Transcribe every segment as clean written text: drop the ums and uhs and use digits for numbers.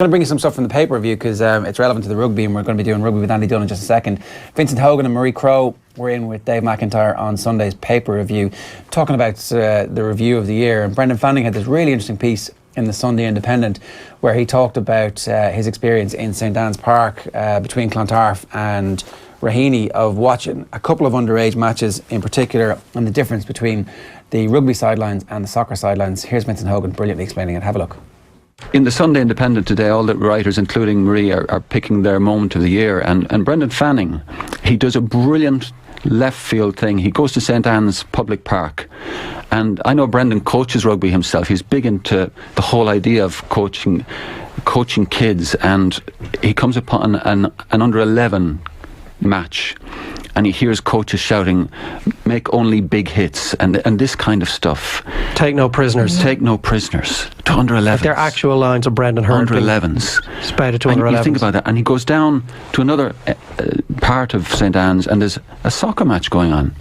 I'm going to bring you some stuff from the paper review because it's relevant to the rugby, and we're going to be doing rugby with Andy Dunn in just a second. Vincent Hogan and Marie Crowe were in with Dave McIntyre on Sunday's paper review, talking about the review of the year. And Brendan Fanning had this really interesting piece in the Sunday Independent where he talked about his experience in St Anne's Park between Clontarf and Raheny, of watching a couple of underage matches in particular and the difference between the rugby sidelines and the soccer sidelines. Here's Vincent Hogan brilliantly explaining it. Have a look. In the Sunday Independent today, all the writers, including Marie, are picking their moment of the year. And Brendan Fanning, he does a brilliant left field thing. He goes to St Anne's Public Park. And I know Brendan coaches rugby himself. He's big into the whole idea of coaching kids. And he comes upon an under-11 match. And he hears coaches shouting, "Make only big hits," and this kind of stuff. Take no prisoners. Take no prisoners. To under-11s. Like they're actual lines of Brendan Heard. Under-11s. Spread to and under-11s. you think about that, and he goes down to another part of St Anne's, and there's a soccer match going on.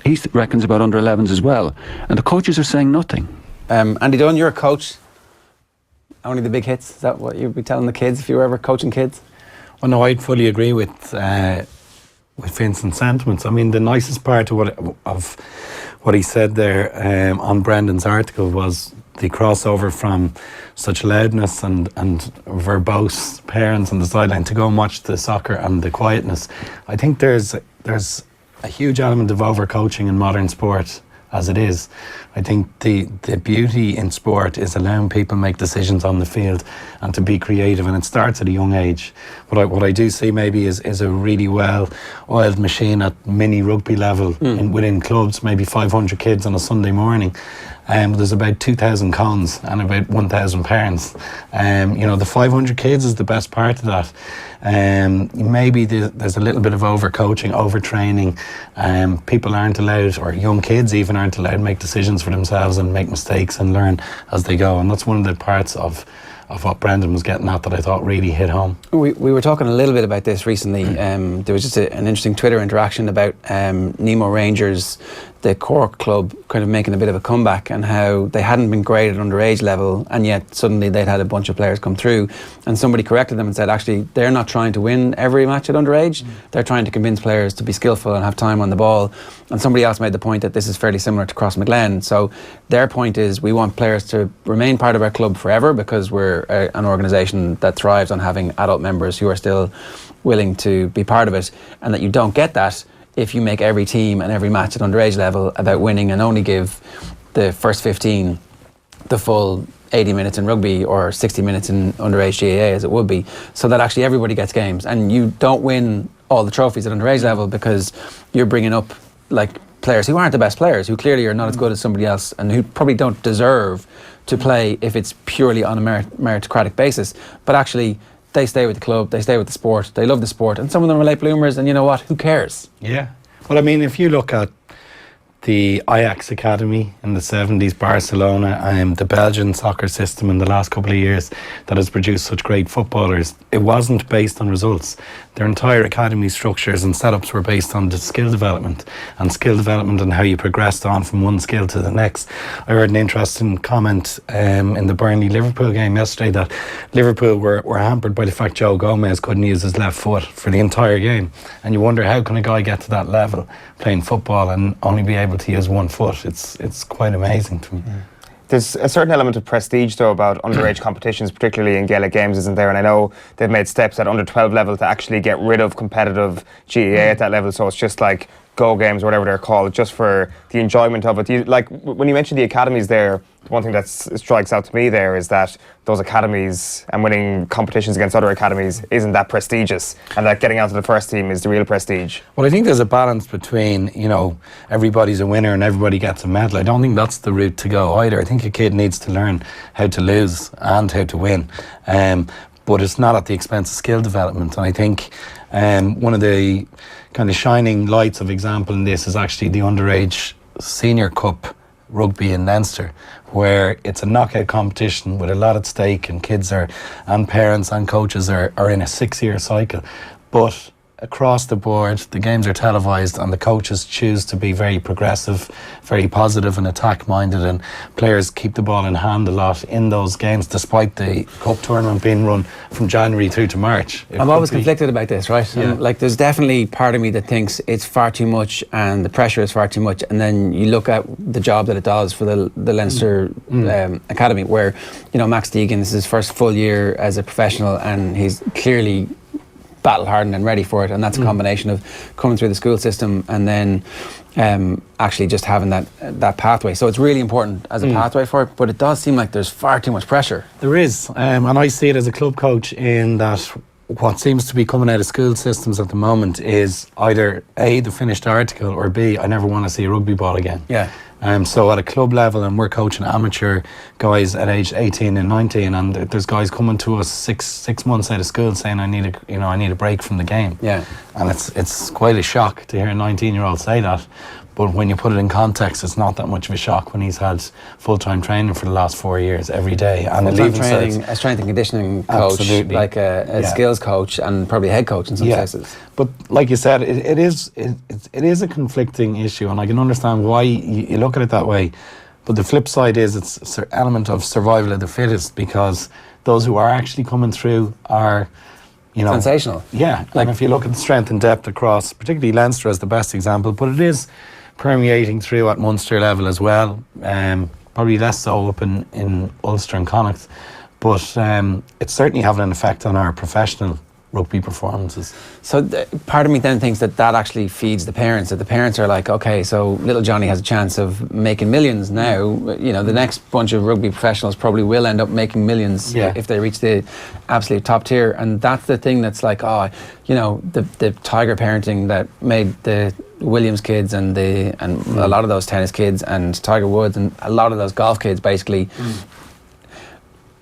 He reckons about under-11s as well, and the coaches are saying nothing. Andy Dunn, you're a coach. Only the big hits. Is that what you'd be telling the kids if you were ever coaching kids? Well, no, I'd fully agree with Vincent's sentiments. I mean, the nicest part of what he said there on Brendan's article was the crossover from such loudness and verbose parents on the sideline to go and watch the soccer and the quietness. I think there's a huge element of overcoaching in modern sport as it is. I think the beauty in sport is allowing people to make decisions on the field and to be creative, and it starts at a young age. What I do see maybe is a really well-oiled machine at mini rugby level within clubs, maybe 500 kids on a Sunday morning. There's about 2,000 cons and about 1,000 parents. The 500 kids is the best part of that. Maybe there's a little bit of overcoaching, overtraining. People aren't allowed, or young kids even aren't allowed to make decisions for themselves and make mistakes and learn as they go. And that's one of the parts of what Brendan was getting at that I thought really hit home. We were talking a little bit about this recently. There was just an interesting Twitter interaction about Nemo Rangers, the Cork club, kind of making a bit of a comeback, and how they hadn't been great at underage level, and yet suddenly they'd had a bunch of players come through, and somebody corrected them and said, actually, they're not trying to win every match at underage. They're trying to convince players to be skillful and have time on the ball. And somebody else made the point that this is fairly similar to Crossmaglen. So their point is, we want players to remain part of our club forever because we're an organisation that thrives on having adult members who are still willing to be part of it, and that you don't get that if you make every team and every match at underage level about winning and only give the first 15 the full 80 minutes in rugby or 60 minutes in underage GAA, as it would be, so that actually everybody gets games. And you don't win all the trophies at underage level because you're bringing up like players who aren't the best players, who clearly are not as good as somebody else and who probably don't deserve to play if it's purely on a meritocratic basis. But actually, they stay with the club, they stay with the sport, they love the sport, and some of them are late bloomers, and you know what, who cares? Yeah. Well, I mean, if you look at the Ajax Academy in the 70s, Barcelona, the Belgian soccer system in the last couple of years that has produced such great footballers, it wasn't based on results. Their entire academy structures and setups were based on the skill development and how you progressed on from one skill to the next. I heard an interesting comment in the Burnley-Liverpool game yesterday that Liverpool were hampered by the fact Joe Gomez couldn't use his left foot for the entire game. And you wonder, how can a guy get to that level playing football and only be able to use one foot? It's quite amazing to me. There's a certain element of prestige, though, about underage competitions, particularly in Gaelic games, isn't there? And I know they've made steps at under 12 level to actually get rid of competitive GAA at that level. So it's just like go games or whatever they're called, just for the enjoyment of it. When you mentioned the academies there, one thing that strikes out to me there is that those academies and winning competitions against other academies isn't that prestigious, and that getting out to the first team is the real prestige. Well, I think there's a balance between, everybody's a winner and everybody gets a medal. I don't think that's the route to go either. I think a kid needs to learn how to lose and how to win, but it's not at the expense of skill development. And I think one of the kind of shining lights of example in this is actually the underage senior cup rugby in Leinster, where it's a knockout competition with a lot at stake, and kids and parents and coaches are in a 6-year cycle. But across the board, the games are televised and the coaches choose to be very progressive, very positive and attack-minded, and players keep the ball in hand a lot in those games, despite the cup tournament being run from January through to March. I'm always conflicted about this, right? Yeah. And, like, there's definitely part of me that thinks it's far too much and the pressure is far too much, and then you look at the job that it does for the Leinster Academy, where, you know, Max Deegan, this is his first full year as a professional and he's clearly battle hardened and ready for it, and that's a combination of coming through the school system and then actually just having that pathway. So it's really important as a pathway for it, but it does seem like there's far too much pressure. There is, and I see it as a club coach in that what seems to be coming out of school systems at the moment is either A, the finished article, or B, I never want to see a rugby ball again. Yeah. So at a club level, and we're coaching amateur guys at age 18 and 19, and there's guys coming to us six months out of school saying I need a break from the game. Yeah. And it's quite a shock to hear a 19-year-old say that. But when you put it in context, it's not that much of a shock when he's had full-time training for the last 4 years every day. And Full-time training, a strength and conditioning coach, Absolutely. like a skills coach, and probably a head coach in some cases. But like you said, it is a conflicting issue, and I can understand why you look at it that way. But the flip side is it's an element of survival of the fittest, because those who are actually coming through are, you know, Sensational. Yeah, Like, and if you look at the strength and depth across, particularly Leinster as the best example, but it is permeating through at Munster level as well. Probably less so up in Ulster and Connacht, but it's certainly having an effect on our professional rugby performances. So part of me then thinks that actually feeds the parents, that the parents are like, okay, so little Johnny has a chance of making millions now. You know, the next bunch of rugby professionals probably will end up making millions if they reach the absolute top tier. And that's the thing that's like, oh, you know, the Tiger parenting that made the Williams kids and a lot of those tennis kids and Tiger Woods and a lot of those golf kids basically.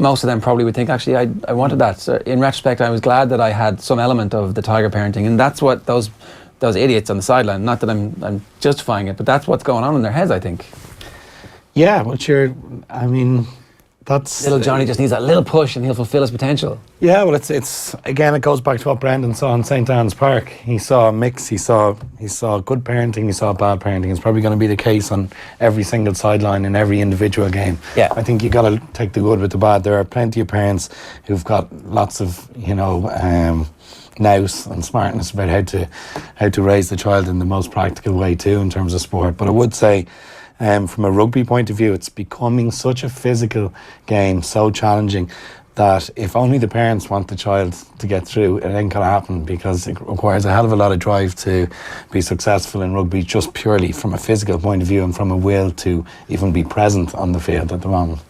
Most of them probably would think, actually, I wanted that. So in retrospect, I was glad that I had some element of the Tiger parenting, and that's what those idiots on the sideline, not that I'm justifying it, but that's what's going on in their heads, I think. Yeah, but that's... Little Johnny just needs that little push and he'll fulfill his potential. Yeah, well, it's again, it goes back to what Brendan saw in St. Anne's Park. He saw a mix, he saw good parenting, he saw bad parenting. It's probably going to be the case on every single sideline in every individual game. Yeah. I think you got to take the good with the bad. There are plenty of parents who've got lots of, nous and smartness about how to raise the child in the most practical way too in terms of sport. But I would say, from a rugby point of view, it's becoming such a physical game, so challenging, that if only the parents want the child to get through, it ain't going to happen, because it requires a hell of a lot of drive to be successful in rugby, just purely from a physical point of view and from a will to even be present on the field at the moment.